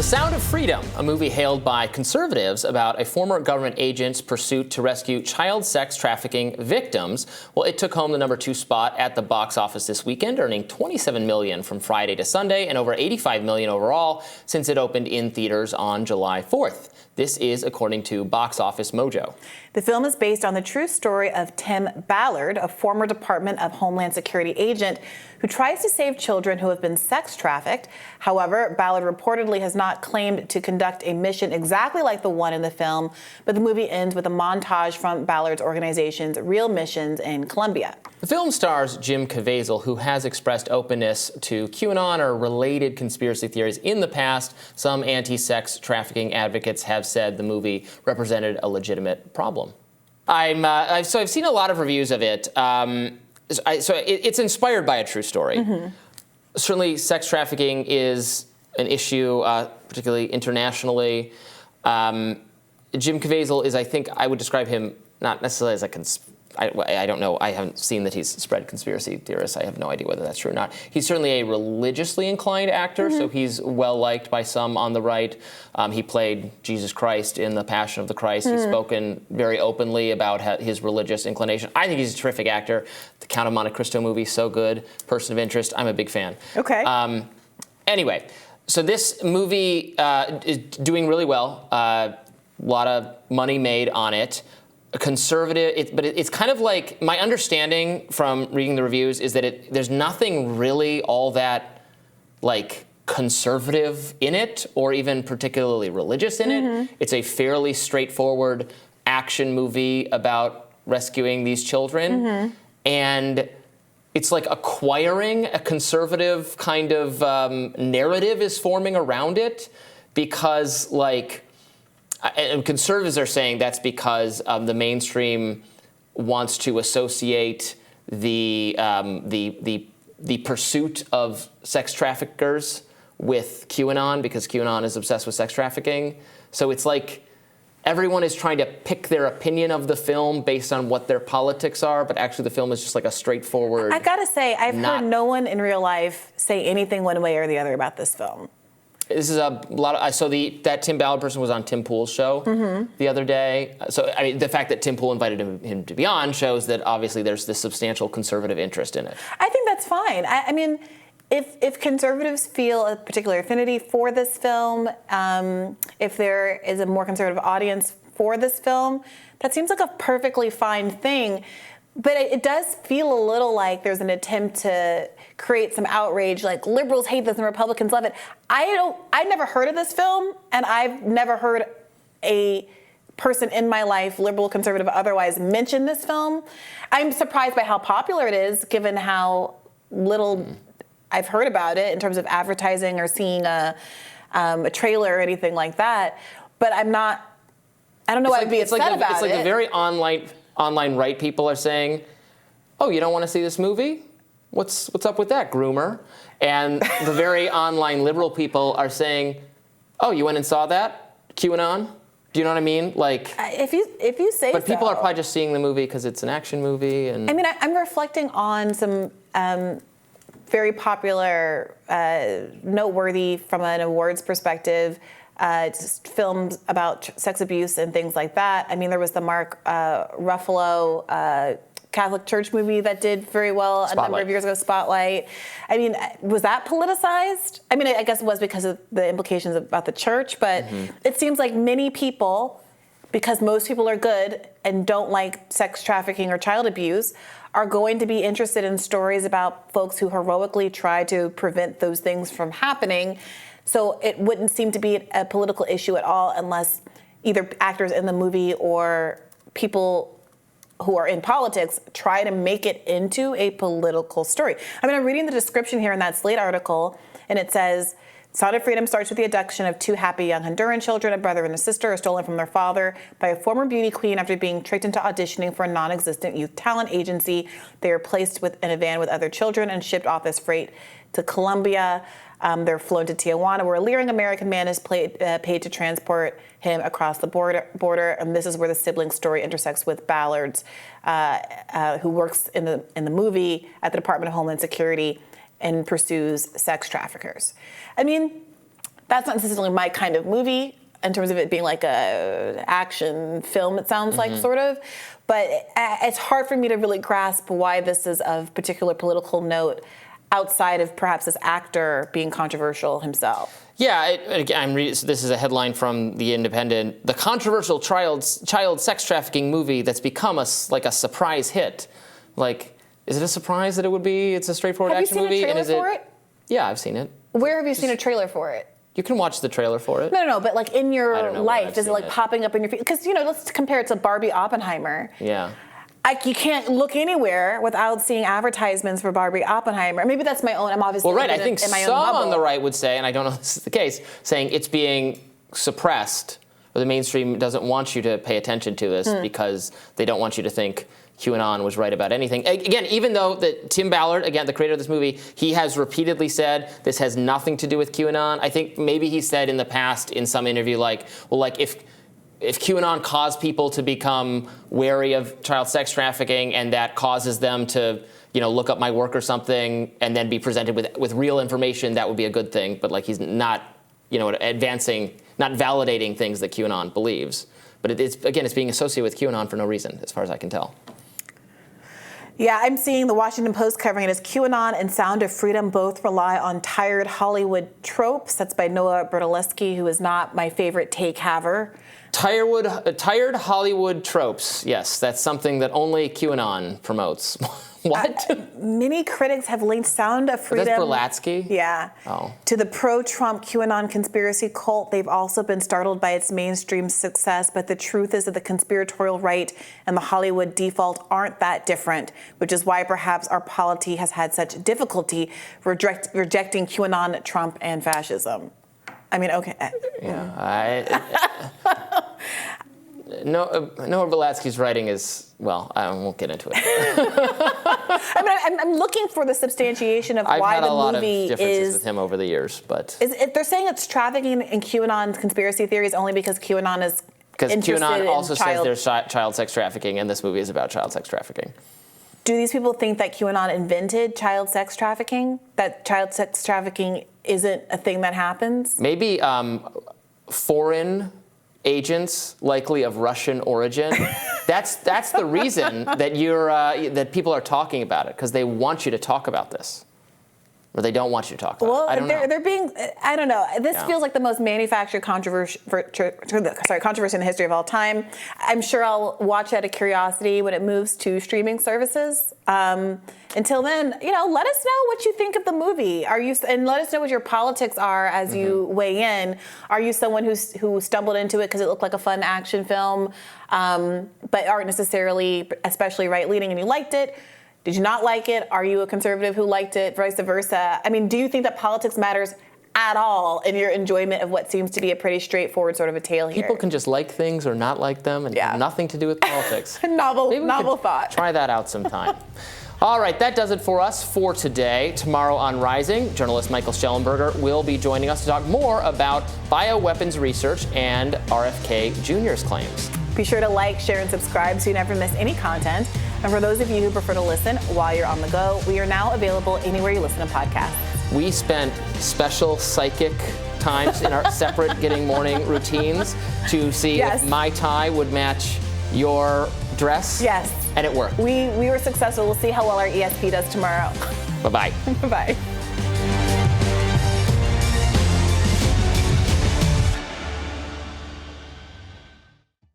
Sound of Freedom, a movie hailed by conservatives about a former government agent's pursuit to rescue child sex trafficking victims. Well, it took home the #2 spot at the box office this weekend, earning $27 million from Friday to Sunday and over $85 million overall since it opened in theaters on July 4th. This is according to Box Office Mojo. The film is based on the true story of Tim Ballard, a former Department of Homeland Security agent who tries to save children who have been sex trafficked. However, Ballard reportedly has not claimed to conduct a mission exactly like the one in the film, but the movie ends with a montage from Ballard's organization's real missions in Colombia. The film stars Jim Caviezel, who has expressed openness to QAnon or related conspiracy theories in the past. Some anti-sex trafficking advocates have said the movie represented a legitimate problem. I've seen a lot of reviews of it. It's inspired by a true story. Mm-hmm. Certainly, sex trafficking is an issue, particularly internationally. Jim Caviezel is, I think, I would describe him not necessarily as I don't know. I haven't seen that he's spread conspiracy theorists. I have no idea whether that's true or not. He's certainly a religiously inclined actor, so he's well-liked by some on the right. He played Jesus Christ in The Passion of the Christ. He's spoken very openly about his religious inclination. I think he's a terrific actor. The Count of Monte Cristo movie, so good. Person of Interest, I'm a big fan. Okay. Anyway, so this movie is doing really well. A lot of money made on it. Conservative, but it's kind of like, my understanding from reading the reviews is that there's nothing really all that like conservative in it or even particularly religious in it. It's a fairly straightforward action movie about rescuing these children, and it's like acquiring a conservative kind of narrative is forming around it because like. And conservatives are saying that's because the mainstream wants to associate the pursuit of sex traffickers with QAnon because QAnon is obsessed with sex trafficking. So it's like everyone is trying to pick their opinion of the film based on what their politics are, but actually the film is just like a straightforward. I gotta say, I've heard no one in real life say anything one way or the other about this film. This is a lot of. So that Tim Ballard person was on Tim Pool's show the other day. So I mean, the fact that Tim Pool invited him to be on shows that obviously there's this substantial conservative interest in it. I think that's fine. I mean, if conservatives feel a particular affinity for this film, if there is a more conservative audience for this film, that seems like a perfectly fine thing. But it does feel a little like there's an attempt to create some outrage, like liberals hate this and Republicans love it. I've never heard of this film, and I've never heard a person in my life, liberal, conservative, otherwise, mention this film. I'm surprised by how popular it is, given how little I've heard about it in terms of advertising or seeing a trailer or anything like that. But I don't know why I'd be upset about it. It's like the very online right people are saying, oh, you don't want to see this movie? What's up with that, groomer? And the very online liberal people are saying, oh, you went and saw that? QAnon? Do you know what I mean? Like, if you say but people are probably just seeing the movie because it's an action movie. And I mean, I'm reflecting on some very popular, noteworthy from an awards perspective, just films about sex abuse and things like that. I mean, there was the Mark Ruffalo Catholic Church movie that did very well a number of years ago, Spotlight. I mean, was that politicized? I mean, I guess it was because of the implications about the church, but it seems like many people, because most people are good and don't like sex trafficking or child abuse, are going to be interested in stories about folks who heroically try to prevent those things from happening. So it wouldn't seem to be a political issue at all unless either actors in the movie or people who are in politics try to make it into a political story. I mean, I'm reading the description here in that Slate article, and it says, Sound of Freedom starts with the abduction of two happy young Honduran children, a brother and a sister, are stolen from their father by a former beauty queen after being tricked into auditioning for a non-existent youth talent agency. They are placed in a van with other children and shipped off as freight to Colombia. They're flown to Tijuana, where a leering American man is paid to transport him across the border. And this is where the sibling story intersects with Ballard's, who works in the movie at the Department of Homeland Security and pursues sex traffickers. I mean, That's not necessarily my kind of movie in terms of it being like a action film, it sounds like, sort of. But it's hard for me to really grasp why this is of particular political note outside of perhaps this actor being controversial himself. Yeah, this is a headline from The Independent. The controversial child sex trafficking movie that's become a surprise hit. Like, is it a surprise that it would be? It's a straightforward action movie. Have you seen a trailer for it? Yeah, I've seen it. Where have you seen a trailer for it? You can watch the trailer for it. No, but like in your life, is it like popping up in your feed? Because, let's compare it to Barbie Oppenheimer. Yeah. You can't look anywhere without seeing advertisements for Barbie Oppenheimer. Maybe that's my own. I'm obviously well, right. I think in my some own bubble. On the right would say, and I don't know if this is the case, saying it's being suppressed, or the mainstream doesn't want you to pay attention to this because they don't want you to think QAnon was right about anything. Again, even though Tim Ballard, again, the creator of this movie, he has repeatedly said this has nothing to do with QAnon. I think maybe he said in the past in some interview, if QAnon caused people to become wary of child sex trafficking and that causes them to, look up my work or something and then be presented with real information, that would be a good thing. But he's not, advancing, not validating things that QAnon believes. But it's being associated with QAnon for no reason, as far as I can tell. Yeah, I'm seeing the Washington Post covering it as QAnon and Sound of Freedom both rely on tired Hollywood tropes. That's by Noah Bertoleschi, who is not my favorite take-haver. Tired Hollywood tropes. Yes, that's something that only QAnon promotes. What? Many critics have linked Sound of Freedom. That's Berlatsky? Yeah. Oh. To the pro-Trump QAnon conspiracy cult. They've also been startled by its mainstream success, but the truth is that the conspiratorial right and the Hollywood default aren't that different, which is why perhaps our polity has had such difficulty rejecting QAnon, Trump, and fascism. I mean, okay. Yeah. Noah Berlatsky's writing is, well, I won't get into it. I'm looking for the substantiation of why the movie is... I've had a lot of differences with him over the years, but... They're saying it's trafficking in QAnon conspiracy theories only because QAnon is interested in QAnon also says there's child sex trafficking, and this movie is about child sex trafficking. Do these people think that QAnon invented child sex trafficking? That child sex trafficking isn't a thing that happens? Maybe foreign agents, likely of Russian origin. That's the reason that that people are talking about it, because they want you to talk about this, or they don't want you to talk about it. I don't know. They're being. I don't know. This feels like the most manufactured controversy in the history of all time. I'm sure I'll watch out of curiosity when it moves to streaming services. Until then, let us know what you think of the movie. And let us know what your politics are as you weigh in. Are you someone who stumbled into it because it looked like a fun action film, but aren't necessarily especially right-leaning and you liked it? Did you not like it? Are you a conservative who liked it? Vice versa. I mean, do you think that politics matters at all in your enjoyment of what seems to be a pretty straightforward sort of a tale here? People can just like things or not like them and have nothing to do with politics. novel thought. Try that out sometime. All right, that does it for us for today. Tomorrow on Rising, journalist Michael Schellenberger will be joining us to talk more about bioweapons research and RFK Jr.'s claims. Be sure to like, share, and subscribe so you never miss any content. And for those of you who prefer to listen while you're on the go, we are now available anywhere you listen to podcasts. We spent special psychic times in our separate Getting Morning routines to see if my tie would match your dress. Yes. And it worked. We were successful. We'll see how well our ESP does tomorrow. Bye-bye. Bye-bye.